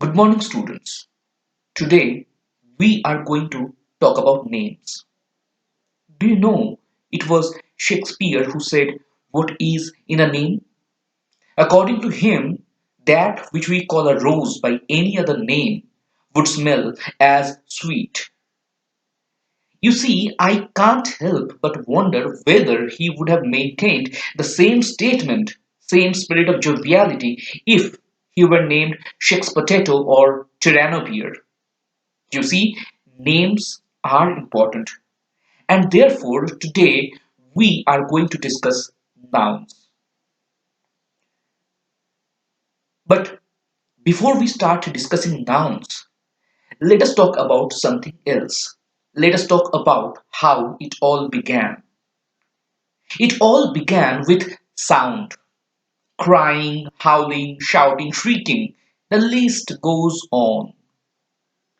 Good morning, students. Today we are going to talk about names. Do you know it was Shakespeare who said, "What is in a name?" According to him, that which we call a rose by any other name would smell as sweet. You see, I can't help but wonder whether he would have maintained the same statement, same spirit of joviality if he were named Shakes Potato or Tyranno Beer. You see, names are important, and therefore today we are going to discuss nouns. But before we start discussing nouns, let us talk about something else. Let us talk about how it all began. It all began with sound, crying, howling, shouting, shrieking. The list goes on.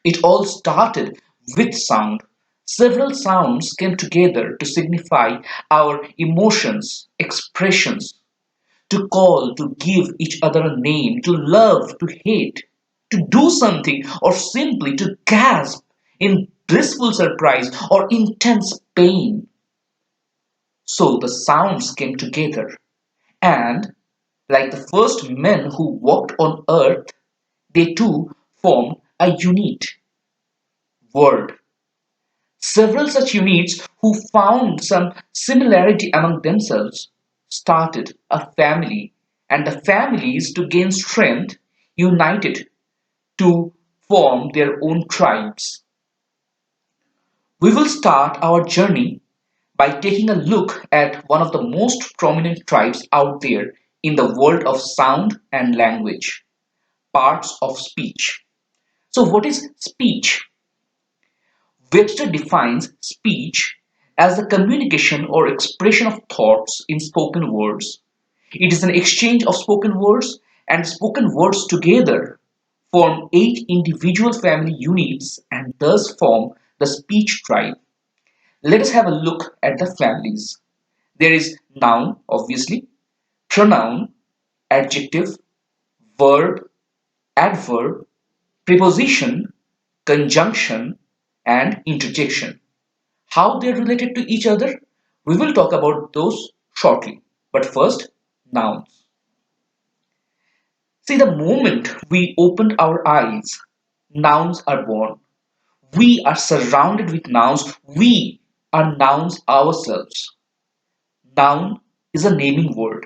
It all started with sound. Several sounds came together to signify our emotions, expressions, to call, to give each other a name, to love, to hate, to do something, or simply to gasp in blissful surprise or intense pain. So the sounds came together, and like the first men who walked on earth, they too formed a unit, word. Several such units who found some similarity among themselves started a family, and the families, to gain strength, united to form their own tribes. We will start our journey by taking a look at one of the most prominent tribes out there in the world of sound and language, parts of speech. So, what is speech? Webster defines speech as the communication or expression of thoughts in spoken words. It is an exchange of spoken words, and spoken words together form eight individual family units and thus form the speech tribe. Let us have a look at the families. There is noun, obviously, pronoun, adjective, verb, adverb, preposition, conjunction, and interjection. How they're related to each other, we will talk about those shortly. But first, nouns. See, the moment we opened our eyes, nouns are born. We are surrounded with nouns. We are nouns ourselves. Noun is a naming word.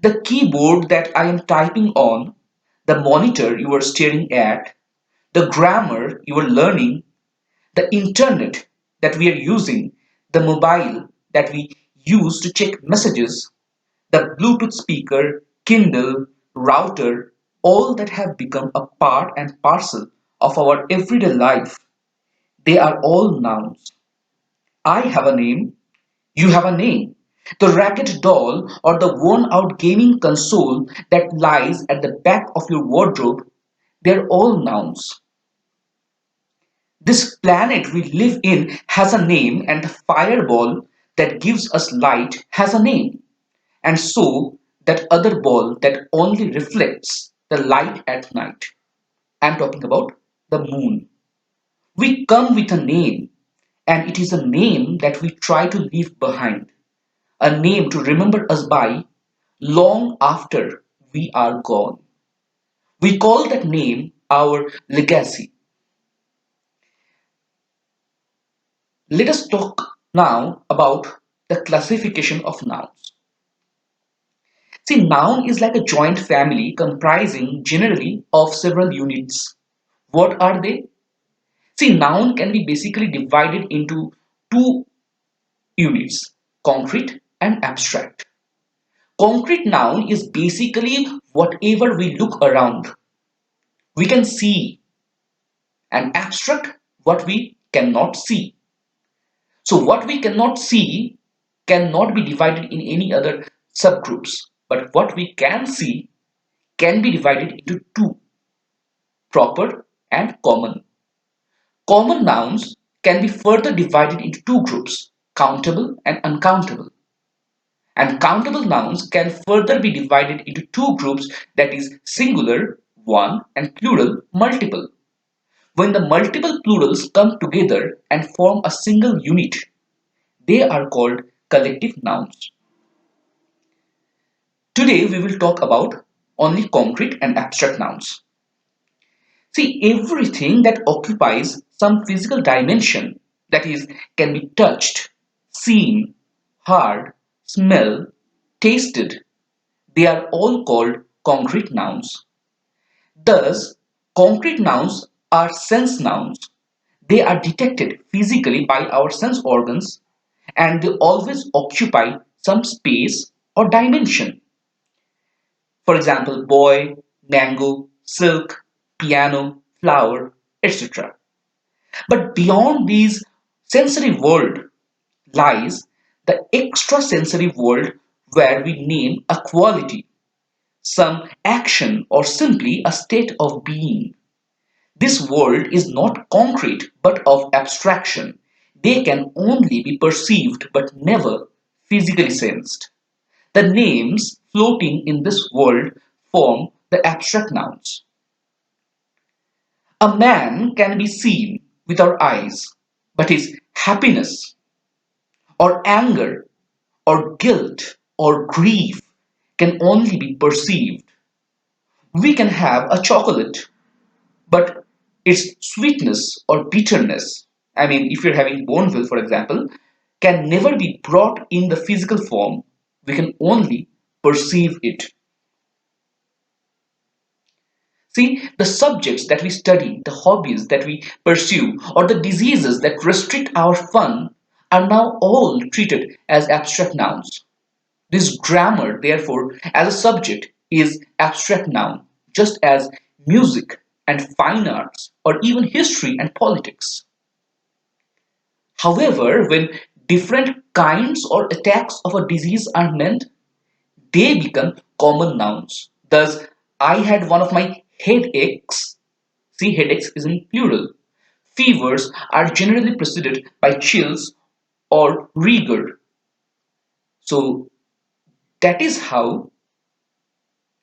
The keyboard that I am typing on, the monitor you are staring at, the grammar you are learning, the internet that we are using, the mobile that we use to check messages, the Bluetooth speaker, Kindle, router, all that have become a part and parcel of our everyday life. They are all nouns. I have a name, you have a name. The ragged doll or the worn out gaming console that lies at the back of your wardrobe, they're all nouns. This planet we live in has a name, and the fireball that gives us light has a name. And so that other ball that only reflects the light at night. I'm talking about the moon. We come with a name, and it is a name that we try to leave behind, a name to remember us by long after we are gone. We call that name our legacy. Let us talk now about the classification of nouns. See, noun is like a joint family comprising generally of several units. What are they? See, noun can be basically divided into two units, concrete and abstract. Concrete noun is basically whatever we look around, we can see, and abstract what we cannot see. So, what we cannot see cannot be divided in any other subgroups, but what we can see can be divided into two, proper and common. Common nouns can be further divided into two groups, countable and uncountable. And countable nouns can further be divided into two groups, that is singular one, and plural, multiple. When the multiple plurals come together and form a single unit, they are called collective nouns. Today we will talk about only concrete and abstract nouns. See, everything that occupies some physical dimension, that is, can be touched, seen, heard, smelled, tasted, they are all called concrete nouns. Thus, concrete nouns are sense nouns. They are detected physically by our sense organs and they always occupy some space or dimension. For example, boy, mango, silk, piano, flower, etc. But beyond these sensory world lies the extrasensory world where we name a quality, some action, or simply a state of being. This world is not concrete but of abstraction. They can only be perceived but never physically sensed. The names floating in this world form the abstract nouns. A man can be seen with our eyes, but his happiness or anger or guilt or grief can only be perceived. We can have a chocolate, but its sweetness or bitterness, I mean, if you're having Boneville, for example, can never be brought in the physical form. We can only perceive it. See, the subjects that we study, the hobbies that we pursue, or the diseases that restrict our fun are now all treated as abstract nouns. This grammar, therefore, as a subject is abstract noun, just as music and fine arts, or even history and politics. However, when different kinds or attacks of a disease are meant, they become common nouns. Thus, I had one of my headaches. See, headaches is in plural. Fevers are generally preceded by chills or rigor. So, that is how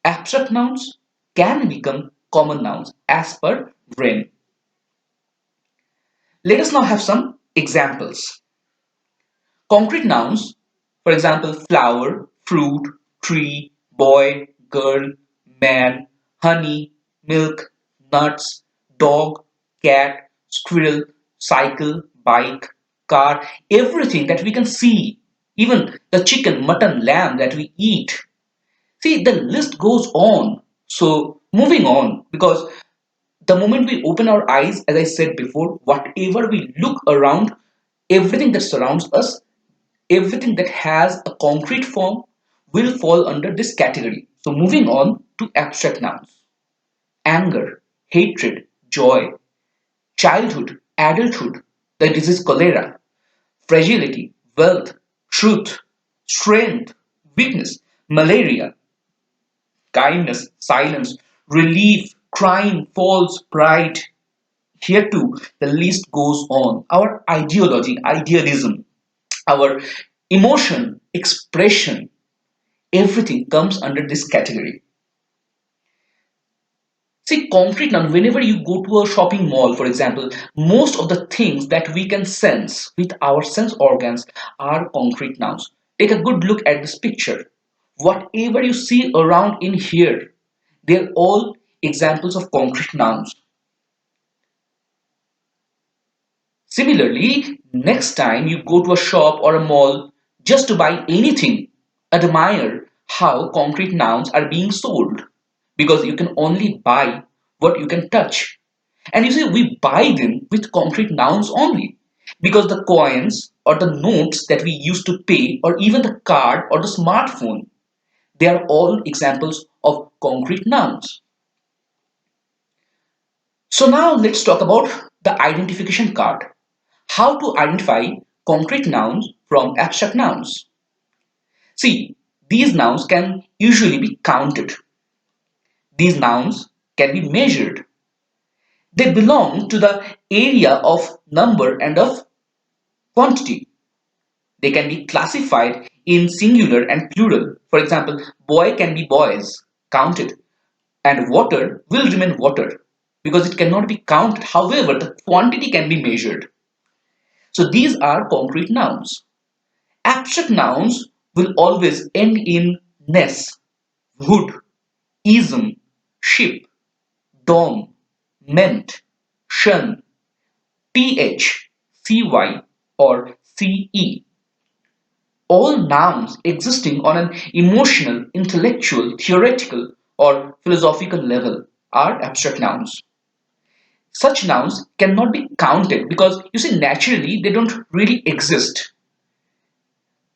abstract nouns can become common nouns as per Wren. Let us now have some examples. Concrete nouns, for example, flower, fruit, tree, boy, girl, man, honey, milk, nuts, dog, cat, squirrel, cycle, bike, car, everything that we can see, even the chicken, mutton, lamb that we eat. See, the list goes on. So, moving on, because the moment we open our eyes, as I said before, whatever we look around, everything that surrounds us, everything that has a concrete form will fall under this category. So, moving on to abstract nouns: anger, hatred, joy, childhood, adulthood, the disease cholera, fragility, wealth, truth, strength, weakness, malaria, kindness, silence, relief, crime, false, pride. Here too, the list goes on. Our ideology, idealism, our emotion, expression, everything comes under this category. See, concrete noun, whenever you go to a shopping mall, for example, most of the things that we can sense with our sense organs are concrete nouns. Take a good look at this picture. Whatever you see around in here, they're all examples of concrete nouns. Similarly, next time you go to a shop or a mall just to buy anything, admire how concrete nouns are being sold because you can only buy what you can touch. And you see, we buy them with concrete nouns only because the coins or the notes that we use to pay, or even the card or the smartphone, they are all examples of concrete nouns. So now let's talk about the identification card. How to identify concrete nouns from abstract nouns. See, these nouns can usually be counted. These nouns can be measured. They belong to the area of number and of quantity. They can be classified in singular and plural. For example, boy can be boys, counted. And water will remain water because it cannot be counted. However, the quantity can be measured. So these are concrete nouns. Abstract nouns will always end in ness, would, ism, ship, dom, meant, shun, th, cy, or ce. All nouns existing on an emotional, intellectual, theoretical, or philosophical level are abstract nouns. Such nouns cannot be counted because you see, naturally, they don't really exist.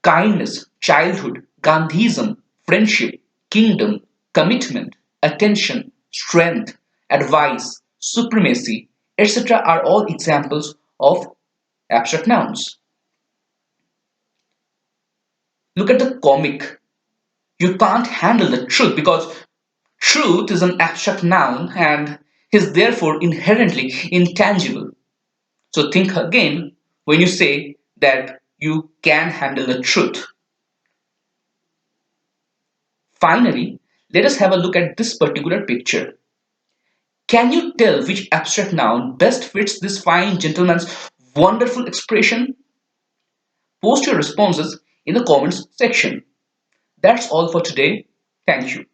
Kindness, childhood, Gandhism, friendship, kingdom, commitment, attention, strength, advice, supremacy, etc. are all examples of abstract nouns. Look at the comic. You can't handle the truth because truth is an abstract noun and is therefore inherently intangible. So think again when you say that you can handle the truth. Finally, let us have a look at this particular picture. Can you tell which abstract noun best fits this fine gentleman's wonderful expression? Post your responses in the comments section. That's all for today. Thank you.